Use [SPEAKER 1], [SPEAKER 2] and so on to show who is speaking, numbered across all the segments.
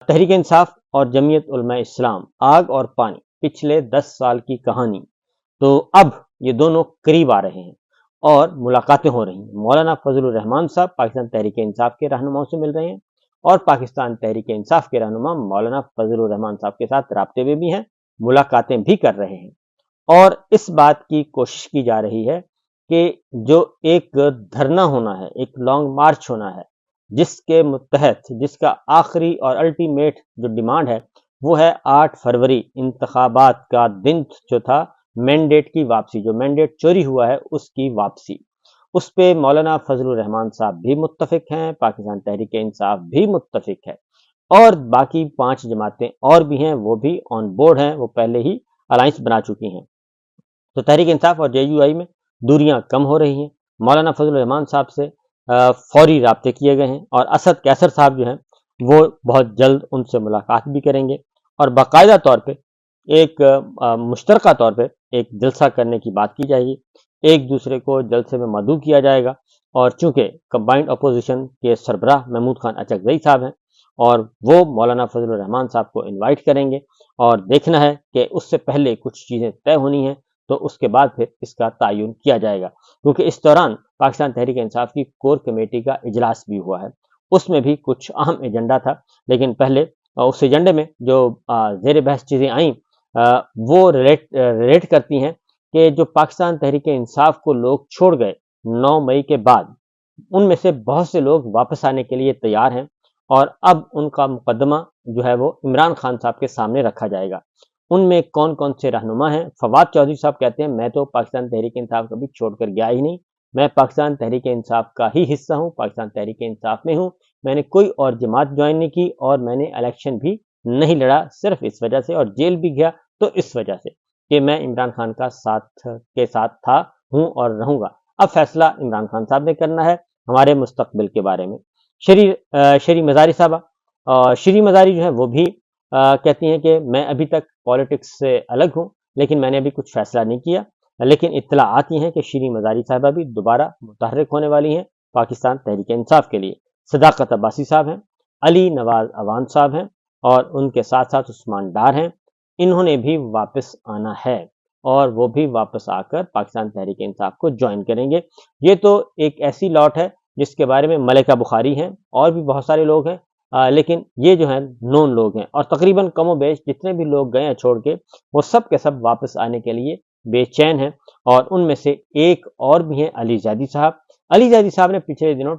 [SPEAKER 1] تحریک انصاف اور جمعیت علماء اسلام آگ اور پانی، پچھلے 10 سال کی کہانی۔ تو اب یہ دونوں قریب آ رہے ہیں اور ملاقاتیں ہو رہی ہیں۔ مولانا فضل الرحمان صاحب پاکستان تحریک انصاف کے رہنماؤں سے مل رہے ہیں اور پاکستان تحریک انصاف کے رہنما مولانا فضل الرحمان صاحب کے ساتھ رابطے میں بھی ہیں، ملاقاتیں بھی کر رہے ہیں، اور اس بات کی کوشش کی جا رہی ہے کہ جو ایک دھرنا ہونا ہے، ایک لانگ مارچ ہونا ہے، جس کے متحد جس کا آخری اور الٹیمیٹ جو ڈیمانڈ ہے وہ ہے 8 فروری انتخابات کا دن جو تھا، مینڈیٹ کی واپسی، جو مینڈیٹ چوری ہوا ہے اس کی واپسی۔ اس پہ مولانا فضل الرحمان صاحب بھی متفق ہیں، پاکستان تحریک انصاف بھی متفق ہے، اور باقی 5 جماعتیں اور بھی ہیں، وہ بھی آن بورڈ ہیں، وہ پہلے ہی الائنس بنا چکی ہیں۔ تو تحریک انصاف اور جے یو آئی میں دوریاں کم ہو رہی ہیں۔ مولانا فضل الرحمان صاحب سے فوری رابطے کیے گئے ہیں، اور اسد کیسر صاحب جو ہیں وہ بہت جلد ان سے ملاقات بھی کریں گے، اور باقاعدہ طور پہ ایک مشترکہ طور پہ ایک جلسہ کرنے کی بات کی جائے گی، ایک دوسرے کو جلسے میں مدعو کیا جائے گا، اور چونکہ کمبائنڈ اپوزیشن کے سربراہ محمود خان اچکزئی صاحب ہیں اور وہ مولانا فضل الرحمان صاحب کو انوائٹ کریں گے، اور دیکھنا ہے کہ اس سے پہلے کچھ چیزیں طے ہونی ہیں، تو اس کے بعد پھر اس کا تعین کیا جائے گا، کیونکہ اس دوران پاکستان تحریک انصاف کی کور کمیٹی کا اجلاس بھی ہوا ہے، اس میں بھی کچھ اہم ایجنڈا تھا، لیکن پہلے اس ایجنڈے میں جو زیر بحث چیزیں آئیں وہ ریلیٹ کرتی ہیں کہ جو پاکستان تحریک انصاف کو لوگ چھوڑ گئے 9 مئی کے بعد، ان میں سے بہت سے لوگ واپس آنے کے لیے تیار ہیں، اور اب ان کا مقدمہ جو ہے وہ عمران خان صاحب کے سامنے رکھا جائے گا۔ ان میں کون کون سے رہنما ہیں؟ فواد چودھری صاحب کہتے ہیں میں تو پاکستان تحریک انصاف کبھی چھوڑ کر گیا ہی نہیں، میں پاکستان تحریک انصاف کا ہی حصہ ہوں، پاکستان تحریک انصاف میں ہوں، میں نے کوئی اور جماعت جوائن نہیں کی، اور میں نے الیکشن بھی نہیں لڑا صرف اس وجہ سے، اور جیل بھی گیا تو اس وجہ سے کہ میں عمران خان کا ساتھ تھا، ہوں اور رہوں گا۔ اب فیصلہ عمران خان صاحب نے کرنا ہے ہمارے مستقبل کے بارے میں۔ شری مزاری صاحبہ، شری مزاری جو ہے وہ بھی کہتی ہیں کہ میں ابھی تک پالیٹکس سے الگ ہوں، لیکن میں نے ابھی کچھ فیصلہ نہیں کیا، لیکن اطلاعات یہ ہیں کہ شری مزاری صاحبہ بھی دوبارہ متحرک ہونے والی ہیں پاکستان تحریک انصاف کے لیے۔ صداقت عباسی صاحب ہیں، علی نواز اوان صاحب ہیں، اور ان کے ساتھ ساتھ عثمان ڈار ہیں، انہوں نے بھی واپس آنا ہے، اور وہ بھی واپس آ کر پاکستان تحریک انصاف کو جوائن کریں گے۔ یہ تو ایک ایسی لاٹ ہے جس کے بارے میں ملکہ بخاری ہیں اور بھی بہت سارے لوگ ہیں، لیکن یہ جو ہیں نون لوگ ہیں، اور تقریباً کم و بیش جتنے بھی لوگ گئے ہیں چھوڑ کے، وہ سب کے سب واپس آنے کے لیے بے چین ہیں، اور ان میں سے ایک اور بھی ہیں علی زیدی صاحب۔ علی زیدی صاحب نے پچھلے دنوں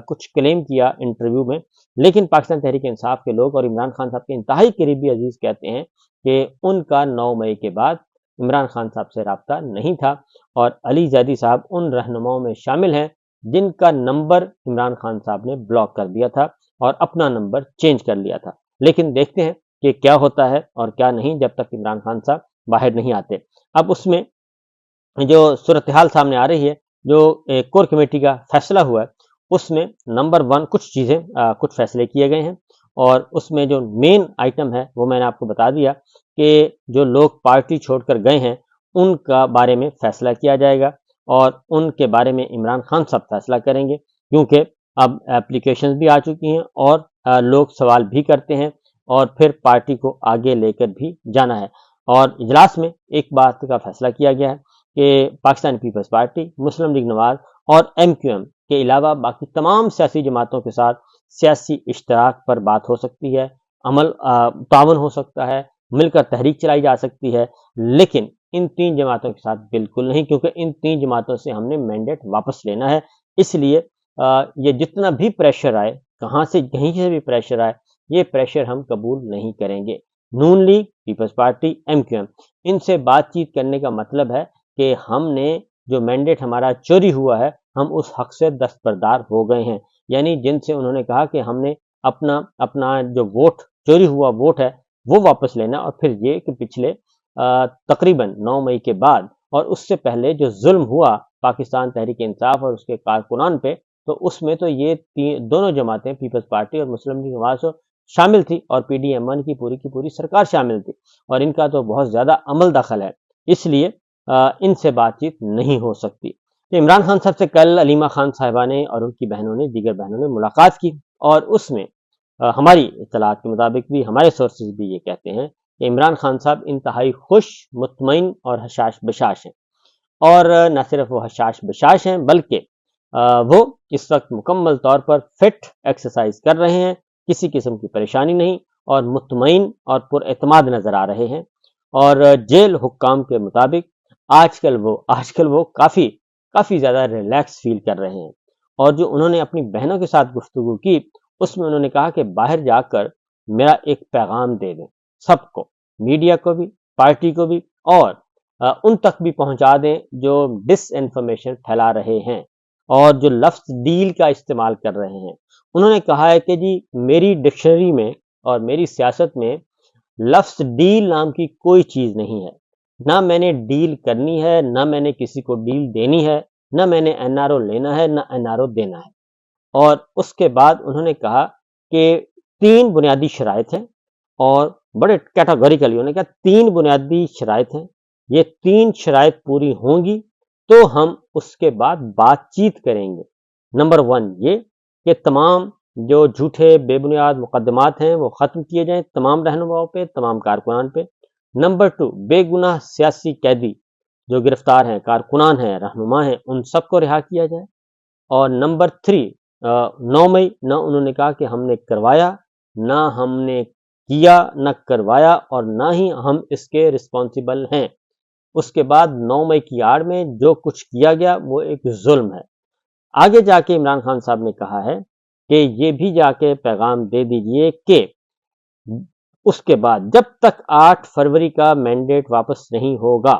[SPEAKER 1] کچھ کلیم کیا انٹرویو میں، لیکن پاکستان تحریک انصاف کے لوگ اور عمران خان صاحب کے انتہائی قریبی عزیز کہتے ہیں کہ ان کا 9 مئی کے بعد عمران خان صاحب سے رابطہ نہیں تھا، اور علی زیدی صاحب ان رہنماؤں میں شامل ہیں جن کا نمبر عمران خان صاحب نے بلاک کر دیا تھا اور اپنا نمبر چینج کر لیا تھا۔ لیکن دیکھتے ہیں کہ کیا ہوتا ہے اور کیا نہیں، جب تک عمران خان صاحب باہر نہیں آتے۔ اب اس میں جو صورتحال سامنے آ رہی ہے، جو کور کمیٹی کا فیصلہ ہوا ہے، اس میں نمبر 1 کچھ فیصلے کیے گئے ہیں، اور اس میں جو مین آئٹم ہے وہ میں نے آپ کو بتا دیا کہ جو لوگ پارٹی چھوڑ کر گئے ہیں ان کا بارے میں فیصلہ کیا جائے گا، اور ان کے بارے میں عمران خان صاحب فیصلہ کریں گے، کیونکہ اب اپلیکیشنز بھی آ چکی ہیں اور لوگ سوال بھی کرتے ہیں، اور پھر پارٹی کو آگے لے کر بھی جانا ہے۔ اور اجلاس میں ایک بات کا فیصلہ کیا گیا ہے کہ پاکستان پیپلز پارٹی، مسلم لیگ نواز اور ایم کیو ایم کے علاوہ باقی تمام سیاسی جماعتوں کے ساتھ سیاسی اشتراک پر بات ہو سکتی ہے، تعاون ہو سکتا ہے، مل کر تحریک چلائی جا سکتی ہے، لیکن ان 3 جماعتوں کے ساتھ بالکل نہیں، کیونکہ ان 3 جماعتوں سے ہم نے مینڈیٹ واپس لینا ہے۔ اس لیے یہ جتنا بھی پریشر آئے، کہیں سے بھی پریشر آئے، یہ پریشر ہم قبول نہیں کریں گے۔ نون لیگ، پیپلز پارٹی، ایم کیو ایم، ان سے بات چیت کرنے کا مطلب ہے کہ ہم نے جو مینڈیٹ ہمارا چوری ہوا ہے، ہم اس حق سے دستبردار ہو گئے ہیں، یعنی جن سے انہوں نے کہا کہ ہم نے اپنا جو چوری ہوا ووٹ ہے وہ واپس لینا، اور پھر یہ کہ پچھلے تقریباً 9 مئی کے بعد اور اس سے پہلے جو ظلم ہوا پاکستان تحریک انصاف اور اس کے کارکنان پہ، تو اس میں تو یہ دونوں جماعتیں، پیپلز پارٹی اور مسلم لیگ نواز شامل تھی، اور پی ڈی ایم کی پوری سرکار شامل تھی، اور ان کا تو بہت زیادہ عمل دخل ہے، اس لیے ان سے بات چیت نہیں ہو سکتی۔ عمران خان صاحب سے کل علیمہ خان صاحبہ نے اور ان کی بہنوں نے، دیگر بہنوں نے ملاقات کی، اور اس میں ہماری اطلاعات کے مطابق بھی ہمارے سورسز بھی یہ کہتے ہیں کہ عمران خان صاحب انتہائی خوش، مطمئن اور حشاش بشاش ہیں، اور نہ صرف وہ حشاش بشاش ہیں بلکہ وہ اس وقت مکمل طور پر فٹ ایکسرسائز کر رہے ہیں، کسی قسم کی پریشانی نہیں، اور مطمئن اور پر اعتماد نظر آ رہے ہیں۔ اور جیل حکام کے مطابق آج کل وہ کافی زیادہ ریلیکس فیل کر رہے ہیں، اور جو انہوں نے اپنی بہنوں کے ساتھ گفتگو کی اس میں انہوں نے کہا کہ باہر جا کر میرا ایک پیغام دے دیں سب کو، میڈیا کو بھی، پارٹی کو بھی، اور ان تک بھی پہنچا دیں جو ڈس انفارمیشن پھیلا رہے ہیں اور جو لفظ ڈیل کا استعمال کر رہے ہیں۔ انہوں نے کہا ہے کہ جی میری ڈکشنری میں اور میری سیاست میں لفظ ڈیل نام کی کوئی چیز نہیں ہے، نہ میں نے ڈیل کرنی ہے، نہ میں نے کسی کو ڈیل دینی ہے، نہ میں نے این آر او لینا ہے، نہ این آر او دینا ہے۔ اور اس کے بعد انہوں نے کہا کہ 3 بنیادی شرائط ہیں، اور بڑے کیٹاگوریکلی انہوں نے کہا 3 بنیادی شرائط ہیں، یہ 3 شرائط پوری ہوں گی تو ہم اس کے بعد بات چیت کریں گے۔ نمبر 1 یہ کہ تمام جو جھوٹے بے بنیاد مقدمات ہیں وہ ختم کیے جائیں تمام رہنماؤں پہ، تمام کارکنان پہ۔ نمبر 2 بے گناہ سیاسی قیدی جو گرفتار ہیں، کارکنان ہیں، رہنما ہیں، ان سب کو رہا کیا جائے۔ اور نمبر 3 9 مئی نہ انہوں نے کہا کہ ہم نے کروایا، نہ ہم نے کیا، نہ کروایا، اور نہ ہی ہم اس کے رسپانسیبل ہیں۔ اس کے بعد 9 مئی کی آڑ میں جو کچھ کیا گیا وہ ایک ظلم ہے۔ آگے جا کے عمران خان صاحب نے کہا ہے کہ یہ بھی جا کے پیغام دے دیجئے کہ اس کے بعد جب تک 8 فروری کا مینڈیٹ واپس نہیں ہوگا،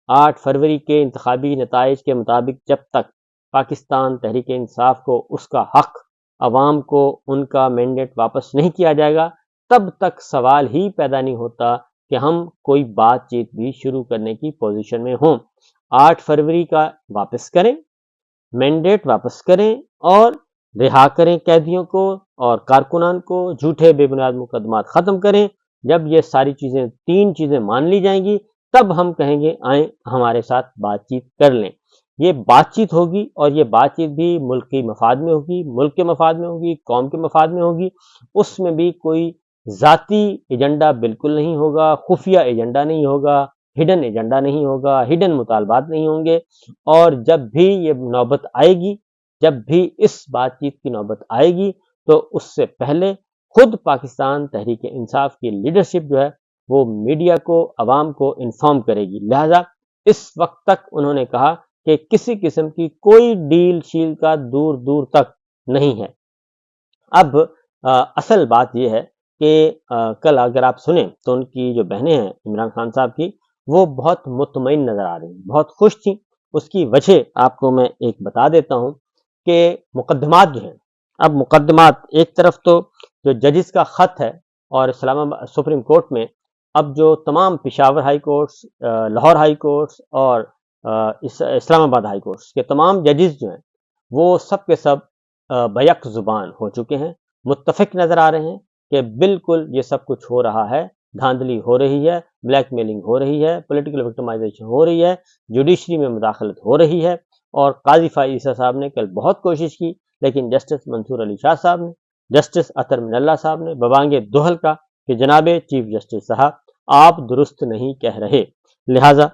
[SPEAKER 1] 8 فروری کے انتخابی نتائج کے مطابق جب تک پاکستان تحریک انصاف کو اس کا حق، عوام کو ان کا مینڈیٹ واپس نہیں کیا جائے گا، تب تک سوال ہی پیدا نہیں ہوتا کہ ہم کوئی بات چیت بھی شروع کرنے کی پوزیشن میں ہوں۔ 8 فروری کا واپس کریں، مینڈیٹ واپس کریں، اور رہا کریں قیدیوں کو اور کارکنان کو، جھوٹے بے بنیاد مقدمات ختم کریں۔ جب یہ ساری چیزیں 3 چیزیں مان لی جائیں گی تب ہم کہیں گے آئیں ہمارے ساتھ بات چیت کر لیں۔ یہ بات چیت ہوگی، اور یہ بات چیت بھی ملک کے مفاد میں ہوگی، ملک کے مفاد میں ہوگی، قوم کے مفاد میں ہوگی۔ اس میں بھی کوئی ذاتی ایجنڈا بالکل نہیں ہوگا، خفیہ ایجنڈا نہیں ہوگا، ہڈن ایجنڈا نہیں ہوگا، ہڈن مطالبات نہیں ہوں گے۔ اور جب بھی یہ نوبت آئے گی، جب بھی اس بات چیت کی نوبت آئے گی تو اس سے پہلے خود پاکستان تحریک انصاف کی لیڈرشپ جو ہے وہ میڈیا کو، عوام کو انفارم کرے گی۔ لہٰذا اس وقت تک انہوں نے کہا کہ کسی قسم کی کوئی ڈیل شیل کا دور دور تک نہیں ہے۔ اب اصل بات یہ ہے کہ کل اگر آپ سنیں تو ان کی جو بہنیں ہیں عمران خان صاحب کی، وہ بہت مطمئن نظر آ رہی ہیں، بہت خوش تھیں۔ اس کی وجہ آپ کو میں ایک بتا دیتا ہوں کہ مقدمات جو ہیں، اب مقدمات ایک طرف تو جو ججز کا خط ہے، اور اسلام آباد سپریم کورٹ میں اب جو تمام Peshawar high courts, Lahore high courts اور اسلام آباد ہائی کورٹس کے تمام ججز جو ہیں وہ سب کے سب بیک زبان ہو چکے ہیں، متفق نظر آ رہے ہیں کہ بالکل یہ سب کچھ ہو رہا ہے، دھاندلی ہو رہی ہے، بلیک میلنگ ہو رہی ہے، پولیٹیکل وکٹمائزیشن ہو رہی ہے، جوڈیشری میں مداخلت ہو رہی ہے۔ اور قاضی فائز عیسیٰ صاحب نے کل بہت کوشش کی، لیکن جسٹس منصور علی شاہ صاحب نے، جسٹس اطہر من اللہ صاحب نے ببانگ دوحل کا کہ جناب چیف جسٹس صاحب آپ درست نہیں کہہ رہے۔ لہٰذا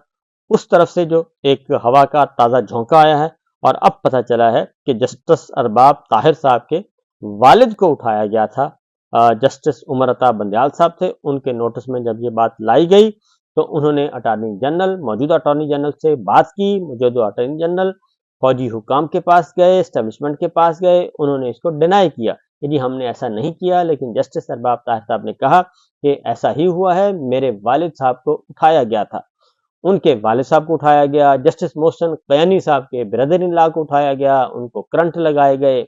[SPEAKER 1] اس طرف سے جو ایک ہوا کا تازہ جھونکا آیا ہے، اور اب پتہ چلا ہے کہ جسٹس ارباب طاہر صاحب کے والد کو اٹھایا گیا تھا، جسٹس عمر عطا بندیال صاحب تھے، ان کے نوٹس میں جب یہ بات لائی گئی تو انہوں نے اٹارنی جنرل، موجودہ اٹارنی جنرل سے بات کی، موجودہ اٹارنی جنرل فوجی حکام کے پاس گئے، اسٹیبلشمنٹ کے پاس گئے، انہوں نے اس کو ڈینائی کیا کہ جی ہم نے ایسا نہیں کیا، لیکن جسٹس ارباب طاہر صاحب نے کہا کہ ایسا ہی ہوا ہے، میرے والد صاحب کو اٹھایا گیا تھا، ان کے والد صاحب کو اٹھایا گیا، جسٹس محسن قیانی صاحب کے بردر ان لا کو اٹھایا گیا، ان کو کرنٹ لگائے گئے،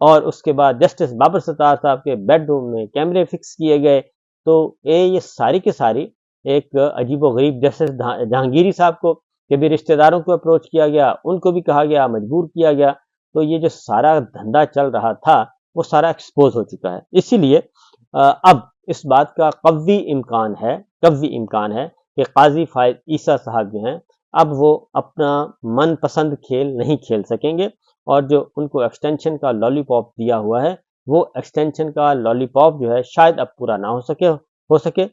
[SPEAKER 1] اور اس کے بعد جسٹس بابر ستار صاحب کے بیڈ روم میں کیمرے فکس کیے گئے۔ تو یہ ساری کی ساری ایک عجیب و غریب، جسٹس جہانگیری صاحب کو کہ بھی رشتہ داروں کو اپروچ کیا گیا، ان کو بھی کہا گیا، مجبور کیا گیا۔ تو یہ جو سارا دھندا چل رہا تھا وہ سارا ایکسپوز ہو چکا ہے۔ اسی لیے اب اس بات کا قوی امکان ہے کہ قاضی فائز عیسیٰ صاحب جو ہیں اب وہ اپنا من پسند کھیل نہیں کھیل سکیں گے، اور جو ان کو ایکسٹینشن کا لالی پاپ دیا ہوا ہے وہ ایکسٹینشن کا لالی پاپ جو ہے شاید اب پورا نہ ہو سکے